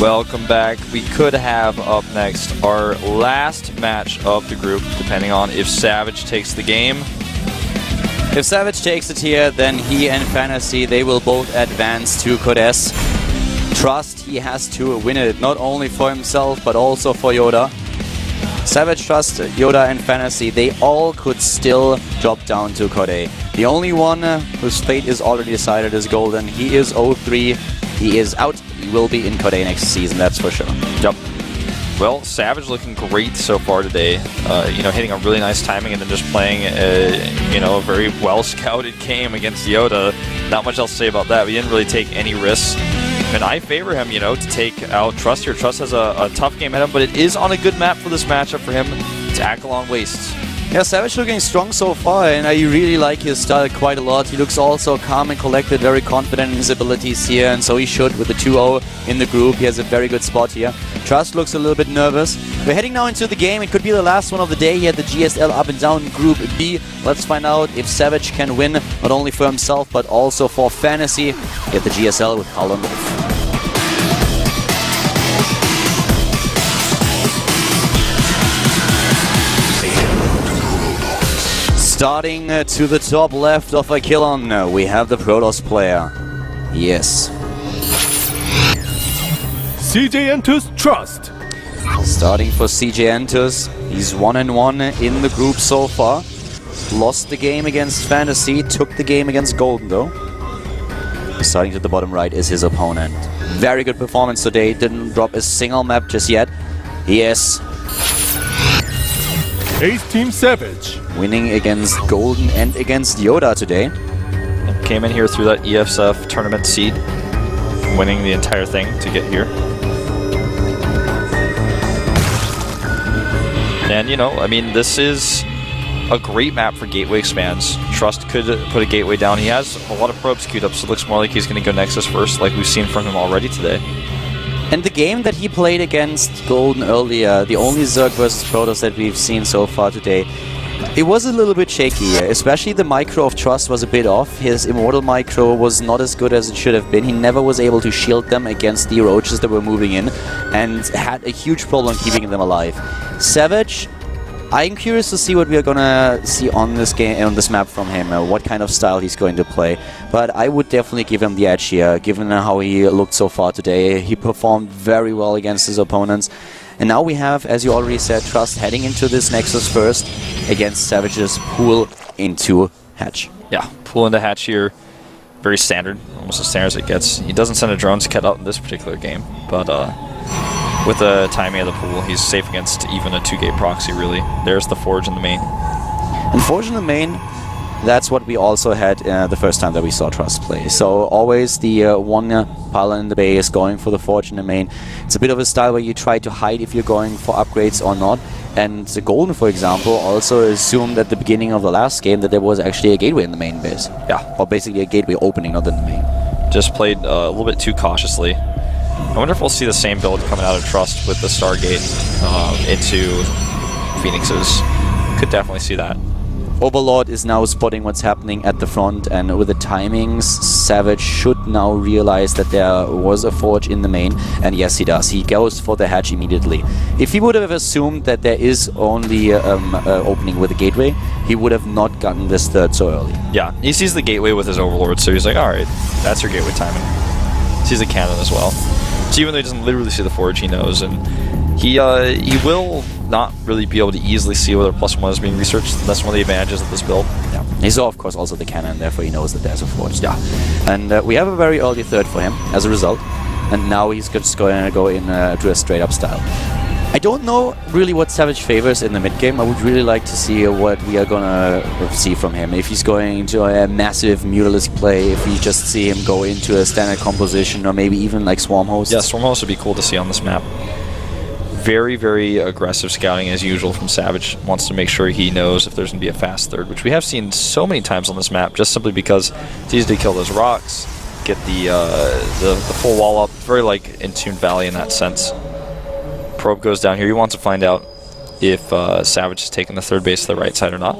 Welcome back. We could have up next our last match of the group, depending on if Savage takes the game. If Savage takes it here, then he and Fantasy, they will both advance to Codes. Trust, he has to win it, not only for himself, but also for Yoda. Savage, Trust, Yoda and Fantasy, they all could still drop down to Code. The only one whose fate is already decided is Golden. He is 0-3. He is out. He will be in Code next season, that's for sure. Yep. Well, Savage looking great so far today. You know, hitting a really nice timing and then just playing a very well-scouted game against Yoda. Not much else to say about that. We didn't really take any risks. And I favor him, to take out Trust here. Trust has a tough game ahead of him, but it is on a good map for this matchup for him to Alkkion Wastes. Yeah, Savage looking strong so far, and I really like his style quite a lot. He looks also calm and collected, very confident in his abilities here, and so he should with the 2-0 in the group. He has a very good spot here. Trust looks a little bit nervous. We're heading now into the game. It could be the last one of the day here, the GSL up and down Group B. Let's find out if Savage can win, not only for himself, but also for Fantasy. Get the GSL with Carl on Wolf. Starting to the top left of AUCTION, we have the Protoss player. Yes. CJ enters Trust. Starting for CJ enters. He's 1-1 in the group so far. Lost the game against Fantasy, took the game against Golden though. Starting to the bottom right is his opponent. Very good performance today, didn't drop a single map just yet. Yes. Ace Team Savage. Winning against Golden and against Yoda today. Came in here through that ESF tournament seed, winning the entire thing to get here. And this is a great map for gateway expands. Trust could put a gateway down. He has a lot of probes queued up, so it looks more like he's going to go Nexus first, like we've seen from him already today. And the game that he played against Golden earlier, the only Zerg versus Protoss that we've seen so far today, it was a little bit shaky, especially the micro of Trust was a bit off. His Immortal micro was not as good as it should have been. He never was able to shield them against the roaches that were moving in and had a huge problem keeping them alive. Savage, I'm curious to see what we are gonna see on this game, on this map from him, what kind of style he's going to play. But I would definitely give him the edge here, given how he looked so far today. He performed very well against his opponents. And now we have, as you already said, Trust heading into this Nexus first against Savage's Pool into Hatch. Yeah, Pool into Hatch here. Very standard, almost as standard as it gets. He doesn't send a drones cut out in this particular game, but with the timing of the Pool, he's safe against even a 2-gate proxy, really. There's the Forge in the main. And Forge in the main, that's what we also had the first time that we saw Trust play. So always the one pylon in the base going for the Forge in the main. It's a bit of a style where you try to hide if you're going for upgrades or not. And the Golden, for example, also assumed at the beginning of the last game that there was actually a gateway in the main base. Yeah. Or basically a gateway opening, not in the main. Just played a little bit too cautiously. I wonder if we'll see the same build coming out of Trust with the Stargate into Phoenixes. Could definitely see that. Overlord is now spotting what's happening at the front, and with the timings, Savage should now realize that there was a Forge in the main, and yes, he does. He goes for the Hatch immediately. If he would have assumed that there is only opening with a gateway, he would have not gotten this third so early. Yeah, he sees the gateway with his Overlord, so he's like, alright, that's your gateway timing. Sees the cannon as well. So even though he doesn't literally see the Forge, he knows, and he will not really be able to easily see whether +1 is being researched. That's one of the advantages of this build. Yeah. He saw, of course, also the cannon, therefore he knows that there's a Forge. Yeah. And we have a very early third for him as a result, and now he's just going to go in to a straight-up style. I don't know really what Savage favors in the mid-game. I would really like to see what we are going to see from him. If he's going into a massive Mutalisk play, if we just see him go into a standard composition, or maybe even like Swarm Host. Yeah, Swarm Host would be cool to see on this map. Very, very aggressive scouting as usual from Savage. Wants to make sure he knows if there's going to be a fast third, which we have seen so many times on this map, just simply because it's easy to kill those rocks, get the full wall up. Very like in Tuned Valley in that sense. Probe goes down here. He wants to find out if Savage is taking the third base to the right side or not.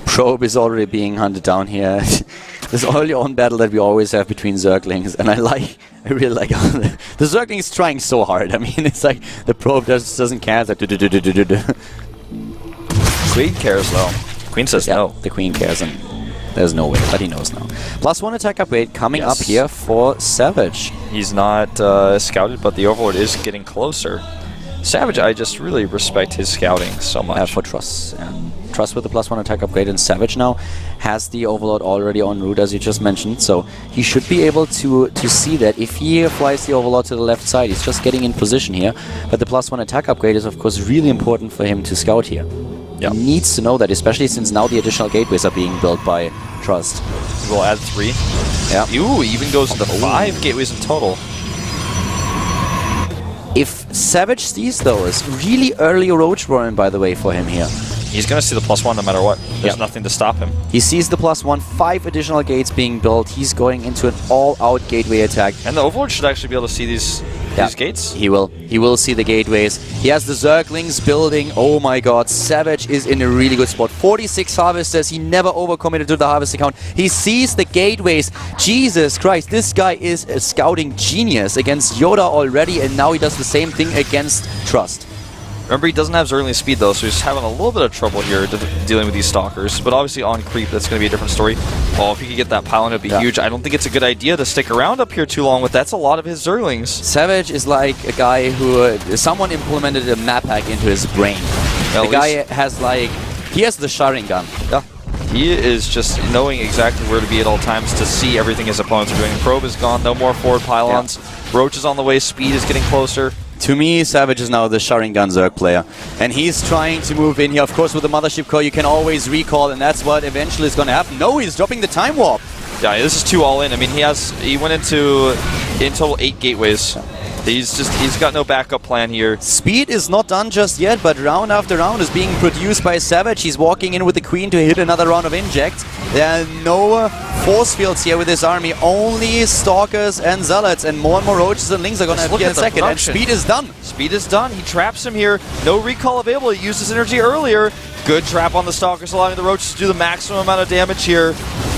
Probe is already being hunted down here. this early-on battle that we always have between Zerglings, and I really like how the Zergling is trying so hard. I mean, it's like the probe just doesn't care. It's like Queen cares though. Queen says no. The Queen cares, and there's no way, but he knows now. +1 attack upgrade coming up here for Savage. He's not scouted, but the Overlord is getting closer. Savage, I just really respect his scouting so much. For Trust. And Trust with the +1 attack upgrade, and Savage now has the Overlord already en route, as you just mentioned, so he should be able to see that. If he flies the Overlord to the left side, he's just getting in position here, but the +1 attack upgrade is of course really important for him to scout here. Yep. He needs to know that, especially since now the additional gateways are being built by Trust. We'll add 3. Yeah. Ooh, even goes to 5 gateways in total. If Savage sees those, really early Roach Warren, by the way, for him here. He's going to see the +1 no matter what. There's nothing to stop him. He sees the +1, 5 additional gates being built. He's going into an all-out gateway attack. And the Overlord should actually be able to see these gates. He will. He will see the gateways. He has the Zerglings building. Oh my god, Savage is in a really good spot. 46 harvesters. He never overcommitted to the harvester count. He sees the gateways. Jesus Christ, this guy is a scouting genius against Yoda already, and now he does the same thing against Trust. Remember, he doesn't have Zergling speed though, so he's having a little bit of trouble here dealing with these Stalkers. But obviously on creep, that's going to be a different story. Oh, if he could get that pylon, it would be huge. I don't think it's a good idea to stick around up here too long with that's a lot of his Zerglings. Savage is like a guy who someone implemented a map hack into his brain. The guy has like, he has the Sharingan. Yeah. He is just knowing exactly where to be at all times to see everything his opponents are doing. Probe is gone, no more forward pylons. Roach is on the way, speed is getting closer. To me, Savage is now the Sharingan Zerg player. And he's trying to move in here. Of course, with the Mothership Core, you can always recall, and that's what eventually is going to happen. No, he's dropping the Time Warp. Yeah, this is 2 all in. I mean, he went into, in total, 8 gateways. He's got no backup plan here. Speed is not done just yet, but round after round is being produced by Savage. He's walking in with the Queen to hit another round of inject. There are no force fields here with this army, only Stalkers and Zealots, and more Roaches and Lings are going to appear in a second, and speed is done. Speed is done. He traps him here. No recall available. He used his energy earlier. Good trap on the Stalkers, allowing the Roaches to do the maximum amount of damage here.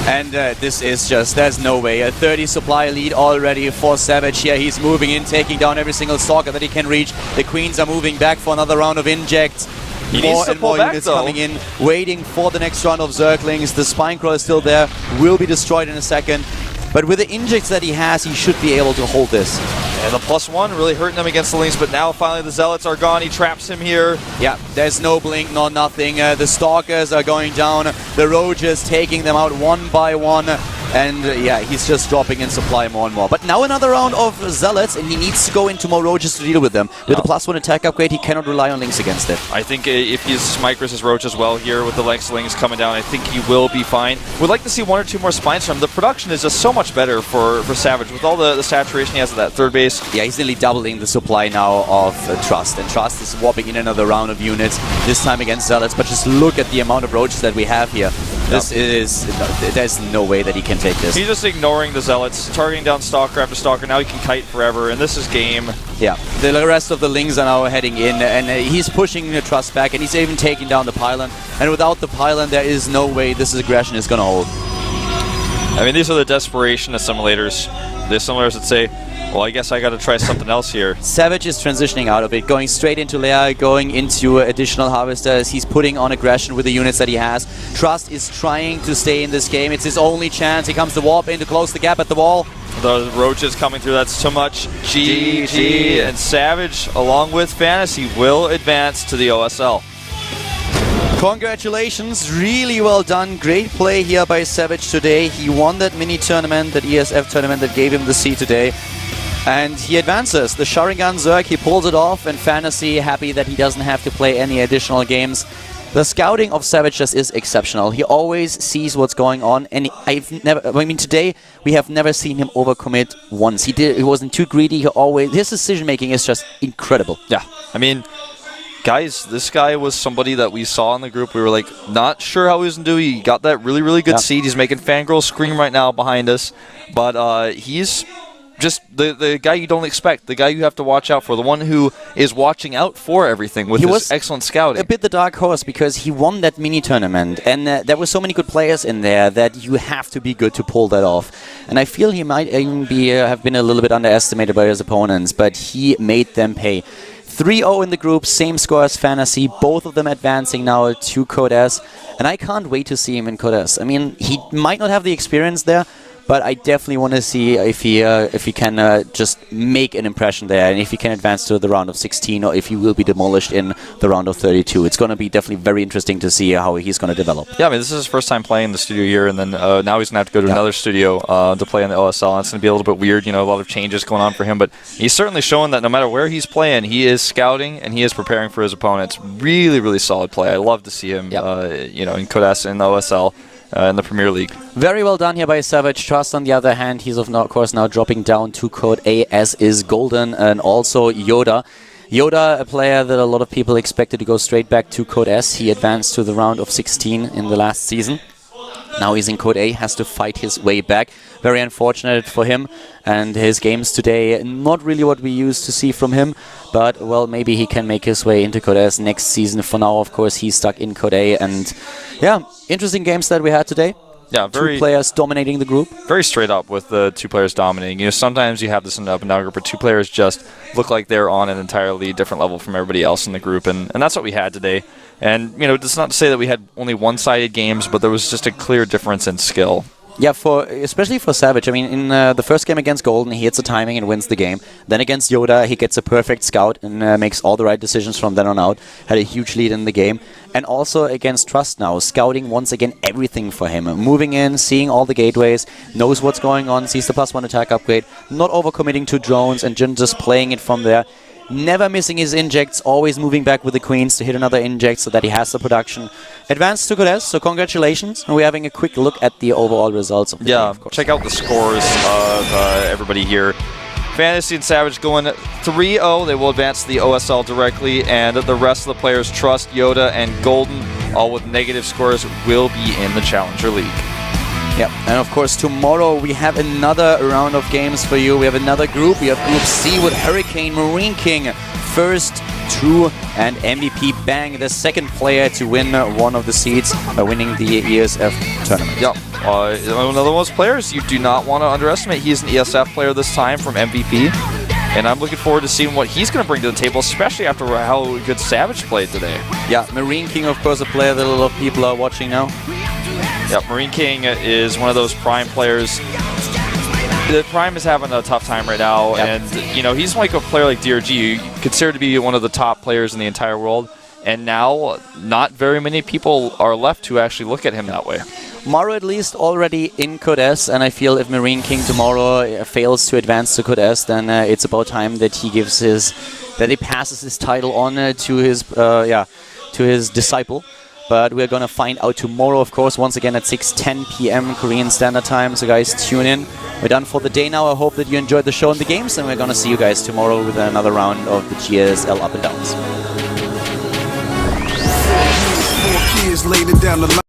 And this is just, there's no way. A 30 supply lead already for Savage here. He's moving in, taking down every single Stalker that he can reach. The Queens are moving back for another round of injects. He needs to pull back, units coming in, waiting for the next round of Zerglings. The Spinecrawler is still there, will be destroyed in a second. But with the injects that he has, he should be able to hold this. And the +1 really hurting him against the Lings, but now finally the Zealots are gone. He traps him here. Yeah, there's no blink, no nothing. The Stalkers are going down. The Roaches taking them out one by one. And yeah, he's just dropping in supply more and more. But now another round of Zealots, and he needs to go into more Roaches to deal with them. With the +1 attack upgrade, he cannot rely on Lings against it. I think if he's micros his Roach as well here with the Lex Lings coming down, I think he will be fine. Would like to see 1 or 2 more spines from him. The production is just so much better for Savage with all the saturation he has at that third base. Yeah, he's nearly doubling the supply now of Trust. And Trust is warping in another round of units, this time against Zealots. But just look at the amount of Roaches that we have here. This is, there's no way that he can take this. He's just ignoring the Zealots, targeting down Stalker after Stalker. Now he can kite forever, and this is game. Yeah, the rest of the Lings are now heading in, and he's pushing the Trust back, and he's even taking down the pylon. And without the pylon, there is no way this aggression is going to hold. I mean, these are the desperation assimilators. The asimilators that say, well, I guess I got to try something else here. Savage is transitioning out of it, going straight into Leia, going into additional harvesters. He's putting on aggression with the units that he has. Trust is trying to stay in this game. It's his only chance. He comes to warp in to close the gap at the wall. The Roaches coming through, that's too much. GG. And Savage, along with Fantasy, will advance to the OSL. Congratulations, really well done. Great play here by Savage today. He won that mini tournament, that ESF tournament that gave him the seed today. And he advances. The Sharingan Zerg, he pulls it off, and Fantasy happy that he doesn't have to play any additional games. The scouting of Savage just is exceptional. He always sees what's going on, and today we have never seen him overcommit once. He wasn't too greedy. His decision making is just incredible. Yeah, I mean, guys, this guy was somebody that we saw in the group. We were like, not sure how he was going to do. He got that really, really good seed. He's making Fangirl scream right now behind us. But he's just the guy you don't expect, the guy you have to watch out for, the one who is watching out for everything with his excellent scouting. A bit the dark horse because he won that mini tournament, and there were so many good players in there that you have to be good to pull that off. And I feel he might even have been a little bit underestimated by his opponents, but he made them pay. 3-0 in the group, same score as Fantasy, both of them advancing now to Code S, and I can't wait to see him in Code S. I mean, he might not have the experience there, but I definitely want to see if he can just make an impression there, and if he can advance to the round of 16, or if he will be demolished in the round of 32. It's going to be definitely very interesting to see how he's going to develop. Yeah, I mean, this is his first time playing the studio here, and then now he's going to have to go to another studio to play in the OSL, and it's going to be a little bit weird, you know, a lot of changes going on for him, but he's certainly showing that no matter where he's playing, he is scouting, and he is preparing for his opponents. Really, really solid play. I love to see him, you know, in Code S in the OSL. In the Premier League. Very well done here by Savage. Trust, on the other hand, he's of course now dropping down to Code A, as is Golden and also Yoda. Yoda, a player that a lot of people expected to go straight back to Code S. He advanced to the round of 16 in the last season. Now he's in Code A, has to fight his way back. Very unfortunate for him, and his games today, not really what we used to see from him, but, well, maybe he can make his way into Code S next season. For now, of course, he's stuck in Code A, and, yeah, interesting games that we had today. Yeah, two players dominating the group. Very straight up with the two players dominating. You know, sometimes you have this in the up and down group where two players just look like they're on an entirely different level from everybody else in the group, and that's what we had today. And, you know, it's not to say that we had only one-sided games, but there was just a clear difference in skill. Yeah, especially for Savage. I mean, in the first game against Golden, he hits a timing and wins the game. Then against Yoda, he gets a perfect scout and makes all the right decisions from then on out. Had a huge lead in the game. And also against Trust now, scouting once again everything for him. Moving in, seeing all the gateways, knows what's going on, sees the +1 attack upgrade, not overcommitting to drones and just playing it from there. Never missing his injects, always moving back with the queens to hit another inject so that he has the production. Advanced to Code S, so congratulations. And we're having a quick look at the overall results of the game, of course. Check out the scores of everybody here. Fantasy and Savage going 3-0. They will advance to the OSL directly, and the rest of the players, Trust, Yoda, and Golden, all with negative scores, will be in the Challenger League. Yeah, and of course tomorrow we have another round of games for you. We have another group. We have Group C with Hurricane, Marine King, First, True, and MVP Bang, the second player to win one of the seeds by winning the ESF tournament. Yeah, one of those players you do not want to underestimate. He's an ESF player this time from MVP, and I'm looking forward to seeing what he's going to bring to the table, especially after how good Savage played today. Yeah, Marine King, of course, a player that a lot of people are watching now. Yeah, Marine King is one of those Prime players. The Prime is having a tough time right now, and you know, he's like a player like DRG, considered to be one of the top players in the entire world, and now not very many people are left to actually look at him that way. Maro at least already in Code S, and I feel if Marine King tomorrow fails to advance to Code S, then it's about time that he passes his title on to his disciple. But we're going to find out tomorrow, of course, once again at 6:10 p.m. Korean Standard Time. So, guys, tune in. We're done for the day now. I hope that you enjoyed the show and the games, and we're going to see you guys tomorrow with another round of the GSL Up and Downs. 4 kids laid it down the line.